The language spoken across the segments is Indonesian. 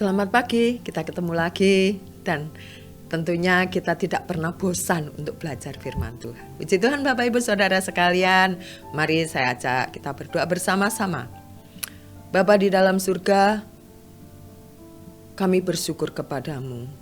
Selamat pagi, kita ketemu lagi dan tentunya kita tidak pernah bosan untuk belajar firman Tuhan. Puji Tuhan Bapak Ibu Saudara sekalian, mari saya ajak kita berdoa bersama-sama. Bapa di dalam surga, kami bersyukur kepadamu.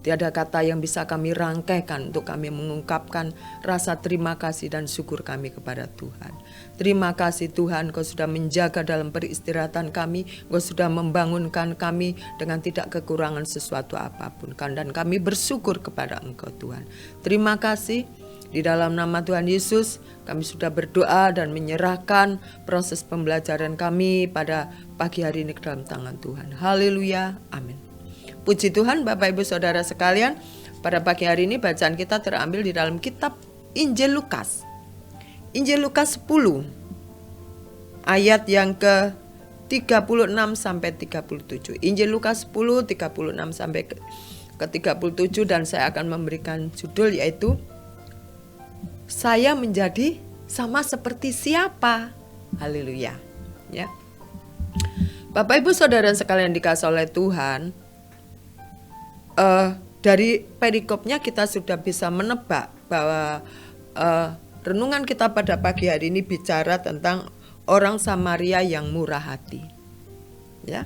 Tiada kata yang bisa kami rangkaikan untuk kami mengungkapkan rasa terima kasih dan syukur kami kepada Tuhan. Terima kasih Tuhan, Kau sudah menjaga dalam peristirahatan kami, Kau sudah membangunkan kami dengan tidak kekurangan sesuatu apapun. Dan kami bersyukur kepada Engkau Tuhan. Terima kasih, di dalam nama Tuhan Yesus kami sudah berdoa dan menyerahkan proses pembelajaran kami pada pagi hari ini ke dalam tangan Tuhan. Haleluya, amin. Puji Tuhan Bapak Ibu Saudara sekalian, pada pagi hari ini bacaan kita terambil di dalam kitab Injil Lukas. Injil Lukas 10 ayat yang ke 36 sampai 37. Injil Lukas 10 36 sampai ke 37, dan saya akan memberikan judul yaitu Saya menjadi sama seperti siapa? Haleluya. Ya. Bapak Ibu Saudara sekalian dikasihi oleh Tuhan, dari perikopnya kita sudah bisa menebak bahwa renungan kita pada pagi hari ini bicara tentang orang Samaria yang murah hati. Ya,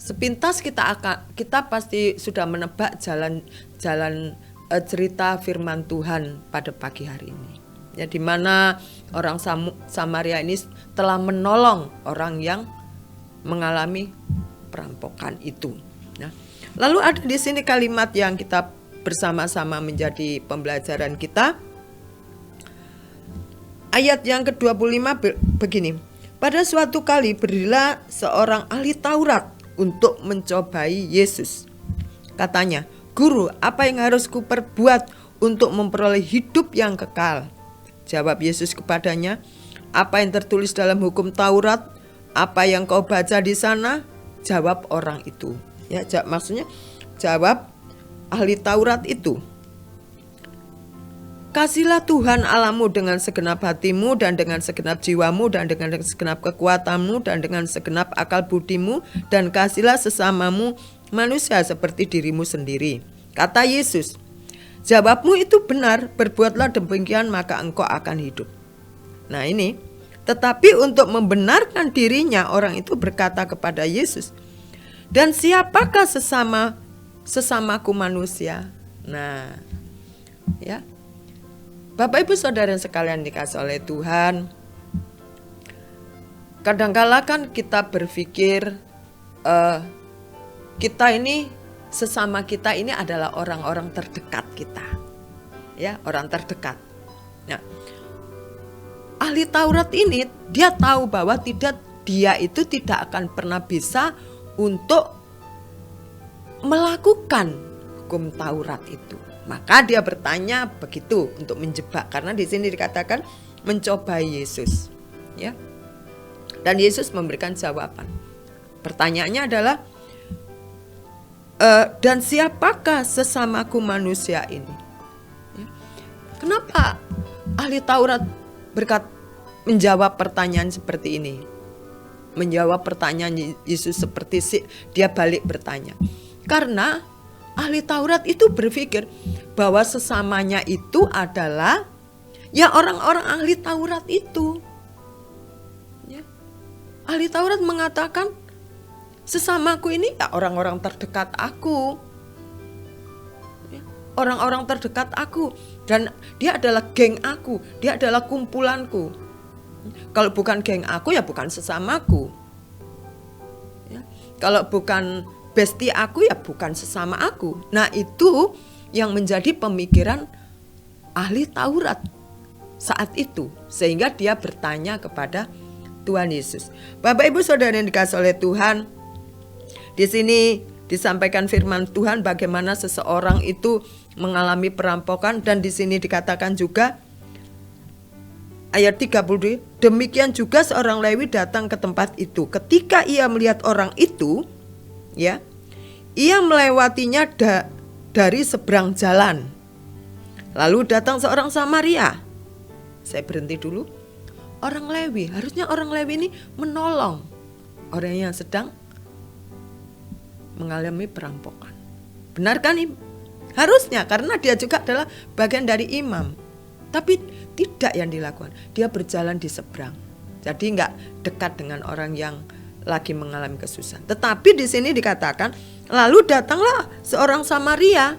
sepintas kita pasti sudah menebak jalan cerita firman Tuhan pada pagi hari ini. Ya, di mana orang Samaria ini telah menolong orang yang mengalami perampokan itu. Nah, lalu ada di sini kalimat yang kita bersama-sama menjadi pembelajaran kita. Ayat yang ke-25 begini. Pada suatu kali berdirilah seorang ahli Taurat untuk mencobai Yesus. Katanya, "Guru, apa yang harus kuperbuat untuk memperoleh hidup yang kekal?" Jawab Yesus kepadanya, "Apa yang tertulis dalam hukum Taurat? Apa yang kau baca di sana?" Jawab orang itu. Ya, maksudnya jawab ahli Taurat itu. "Kasihlah Tuhan Allahmu dengan segenap hatimu dan dengan segenap jiwamu dan dengan segenap kekuatanmu dan dengan segenap akal budimu, dan kasihlah sesamamu manusia seperti dirimu sendiri." Kata Yesus, "Jawabmu itu benar, berbuatlah demikian maka engkau akan hidup." Nah ini, tetapi untuk membenarkan dirinya orang itu berkata kepada Yesus, "Dan siapakah sesamaku manusia?" Nah, ya. Bapak Ibu Saudara sekalian dikasihi oleh Tuhan, kadangkala kan kita berpikir kita ini, sesama kita ini adalah orang-orang terdekat kita. Ya, orang terdekat. Nah, ahli Taurat ini dia tahu bahwa dia itu tidak akan pernah bisa untuk melakukan hukum Taurat itu. Maka dia bertanya begitu untuk menjebak, karena di sini dikatakan mencobai Yesus, ya. Dan Yesus memberikan jawaban. Pertanyaannya adalah dan siapakah sesamaku manusia ini? Ya. Kenapa ahli Taurat menjawab pertanyaan seperti ini? Menjawab pertanyaan Yesus seperti dia balik bertanya. Karena ahli Taurat itu berpikir bahwa sesamanya itu adalah ya orang-orang ahli Taurat itu. Ya. Ahli Taurat mengatakan sesamaku ini ya orang-orang terdekat aku. Ya. Orang-orang terdekat aku, dan dia adalah geng aku, dia adalah kumpulanku. Kalau bukan geng aku ya bukan sesamaku. Ya. Kalau bukan bestie aku ya bukan sesama aku. Nah, itu yang menjadi pemikiran ahli Taurat saat itu, sehingga dia bertanya kepada Tuhan Yesus. Bapak Ibu Saudara yang dikasihi oleh Tuhan, di sini disampaikan firman Tuhan bagaimana seseorang itu mengalami perampokan, dan di sini dikatakan juga ayat 30, demikian juga seorang Lewi datang ke tempat itu. Ketika ia melihat orang itu, ya, ia melewatinya dari seberang jalan. Lalu datang seorang Samaria. Saya berhenti dulu. Orang Lewi, harusnya orang Lewi ini menolong orang yang sedang mengalami perampokan. Benar kan? Harusnya, karena dia juga adalah bagian dari imam. Tapi tidak yang dilakukan. Dia berjalan di seberang. Jadi nggak dekat dengan orang yang lagi mengalami kesusahan. Tetapi di sini dikatakan, lalu datanglah seorang Samaria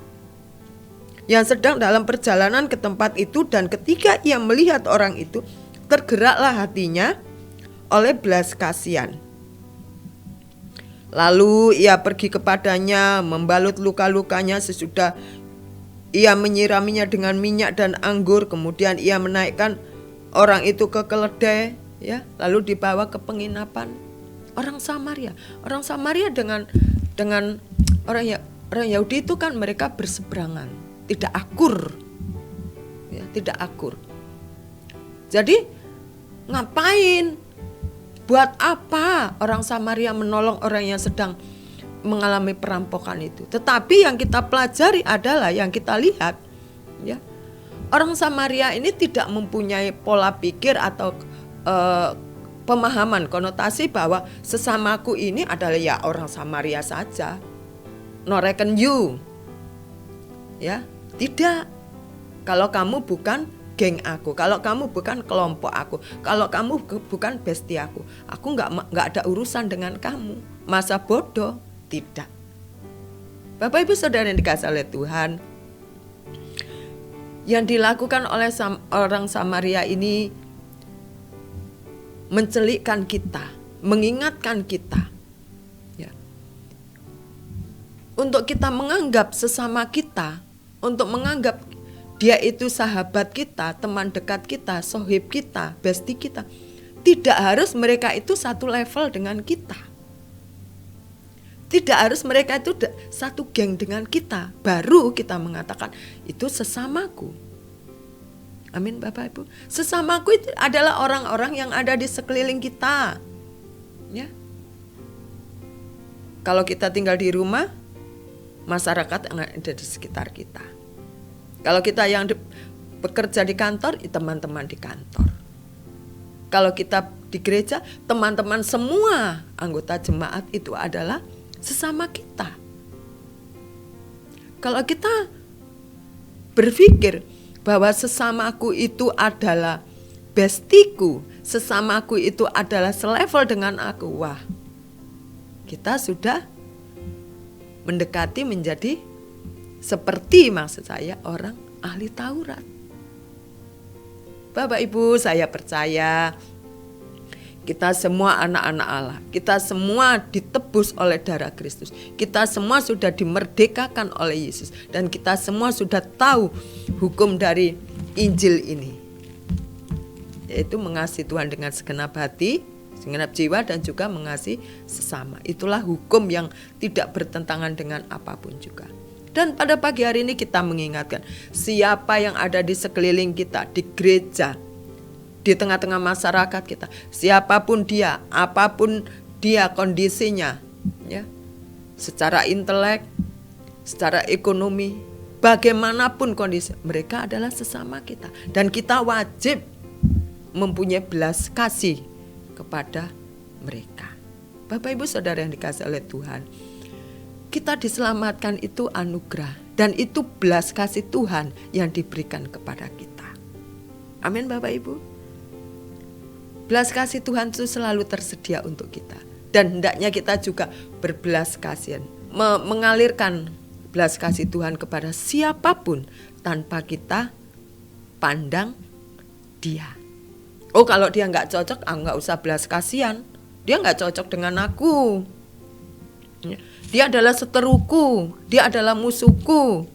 yang sedang dalam perjalanan ke tempat itu, dan ketika ia melihat orang itu, tergeraklah hatinya oleh belas kasihan. Lalu ia pergi kepadanya, membalut luka-lukanya, sesudah ia menyiraminya dengan minyak dan anggur, kemudian ia menaikkan orang itu ke keledai, ya, lalu dibawa ke penginapan orang Samaria. Orang Samaria dengan orang Yahudi itu kan mereka berseberangan, tidak akur, ya, tidak akur. Jadi ngapain? Buat apa orang Samaria menolong orang yang sedang mengalami perampokan itu? Tetapi yang kita pelajari adalah, yang kita lihat, ya, orang Samaria ini tidak mempunyai pola pikir atau pemahaman, konotasi bahwa sesamaku ini adalah ya orang Samaria saja, no reckon you, ya, tidak. Kalau kamu bukan geng aku, kalau kamu bukan kelompok aku, kalau kamu bukan bestie aku nggak ada urusan dengan kamu. Masa bodoh? Tidak. Bapak Ibu Saudara yang dikasihi oleh Tuhan, yang dilakukan oleh orang Samaria ini mencelikkan kita, mengingatkan kita, ya, untuk kita menganggap sesama kita, untuk menganggap dia itu sahabat kita, teman dekat kita, sohib kita, bestie kita. Tidak harus mereka itu satu level dengan kita. Tidak harus mereka itu satu geng dengan kita. Baru kita mengatakan itu sesamaku. Amin Bapak Ibu. Sesamaku itu adalah orang-orang yang ada di sekeliling kita. Ya. Kalau kita tinggal di rumah, masyarakat yang ada di sekitar kita. Kalau kita yang bekerja di kantor, teman-teman di kantor. Kalau kita di gereja, teman-teman semua anggota jemaat itu adalah sesama kita. Kalau kita berpikir bahwa sesamaku itu adalah bestiku, sesamaku itu adalah selevel dengan aku, wah, kita sudah mendekati menjadi seperti, maksud saya, orang ahli Taurat. Bapak Ibu, saya percaya kita semua anak-anak Allah. Kita semua ditebus oleh darah Kristus. Kita semua sudah dimerdekakan oleh Yesus. Dan kita semua sudah tahu hukum dari Injil ini, yaitu mengasihi Tuhan dengan segenap hati, segenap jiwa, dan juga mengasihi sesama. Itulah hukum yang tidak bertentangan dengan apapun juga. Dan pada pagi hari ini kita mengingatkan, siapa yang ada di sekeliling kita, di gereja, di tengah-tengah masyarakat kita, siapapun dia, apapun dia kondisinya, ya, secara intelek, secara ekonomi, bagaimanapun kondisi, mereka adalah sesama kita. Dan kita wajib mempunyai belas kasih kepada mereka. Bapak Ibu Saudara yang dikasihi oleh Tuhan, kita diselamatkan itu anugerah, dan itu belas kasih Tuhan yang diberikan kepada kita. Amin Bapak Ibu. Belas kasih Tuhan itu selalu tersedia untuk kita, dan hendaknya kita juga berbelas kasihan, mengalirkan belas kasih Tuhan kepada siapapun tanpa kita pandang dia. Oh, kalau dia nggak cocok, nggak usah belas kasihan. Dia nggak cocok dengan aku. Dia adalah seteruku, dia adalah musuhku.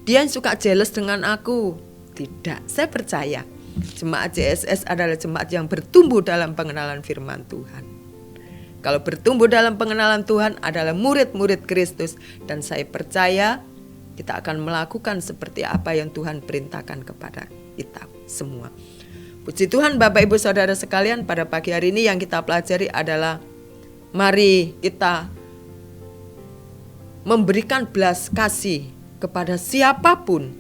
Dia yang suka jealous dengan aku. Tidak, saya percaya jemaat JSS adalah jemaat yang bertumbuh dalam pengenalan firman Tuhan. Kalau bertumbuh dalam pengenalan Tuhan adalah murid-murid Kristus, dan saya percaya kita akan melakukan seperti apa yang Tuhan perintahkan kepada kita semua. Puji Tuhan Bapak Ibu Saudara sekalian, pada pagi hari ini yang kita pelajari adalah mari kita memberikan belas kasih kepada siapapun,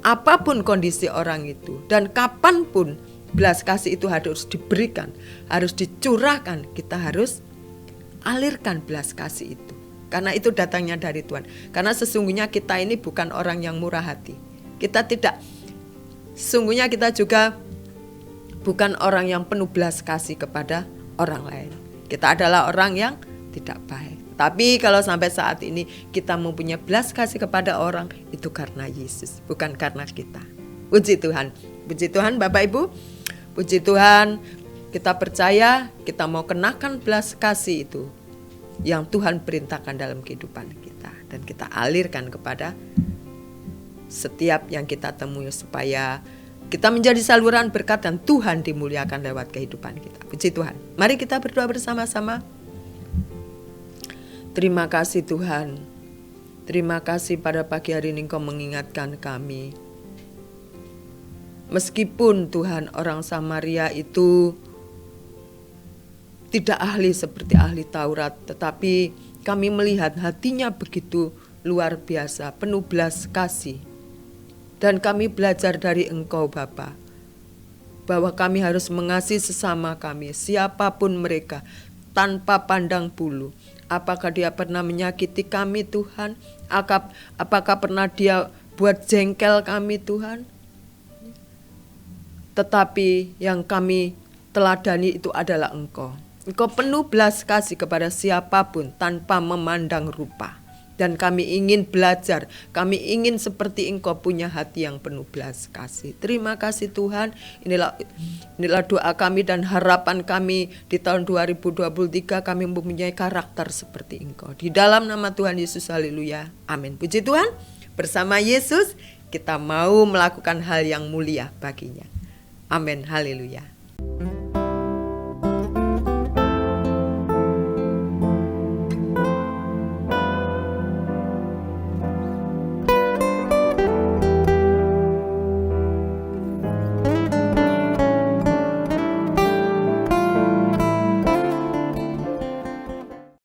apapun kondisi orang itu, dan kapanpun belas kasih itu harus diberikan, harus dicurahkan. Kita harus alirkan belas kasih itu. Karena itu datangnya dari Tuhan. Karena sesungguhnya kita ini bukan orang yang murah hati. Sesungguhnya kita juga bukan orang yang penuh belas kasih kepada orang lain. Kita adalah orang yang tidak baik. Tapi kalau sampai saat ini kita mempunyai belas kasih kepada orang, itu karena Yesus, bukan karena kita. Puji Tuhan. Puji Tuhan Bapak Ibu. Puji Tuhan, kita percaya kita mau kenakan belas kasih itu yang Tuhan perintahkan dalam kehidupan kita. Dan kita alirkan kepada setiap yang kita temui supaya kita menjadi saluran berkat dan Tuhan dimuliakan lewat kehidupan kita. Puji Tuhan. Mari kita berdoa bersama-sama. Terima kasih Tuhan. Terima kasih pada pagi hari ini Engkau mengingatkan kami. Meskipun Tuhan orang Samaria itu tidak ahli seperti ahli Taurat, tetapi kami melihat hatinya begitu luar biasa, penuh belas kasih. Dan kami belajar dari Engkau Bapa, bahwa kami harus mengasihi sesama kami, siapapun mereka, tanpa pandang bulu. Apakah dia pernah menyakiti kami Tuhan? Apakah pernah dia buat jengkel kami Tuhan? Tetapi yang kami teladani itu adalah Engkau. Engkau penuh belas kasih kepada siapapun tanpa memandang rupa. Dan kami ingin belajar, kami ingin seperti Engkau punya hati yang penuh belas kasih. Terima kasih Tuhan, inilah doa kami dan harapan kami di tahun 2023 kami mempunyai karakter seperti Engkau. Di dalam nama Tuhan Yesus, haleluya, amin. Puji Tuhan, bersama Yesus kita mau melakukan hal yang mulia baginya. Amin, haleluya.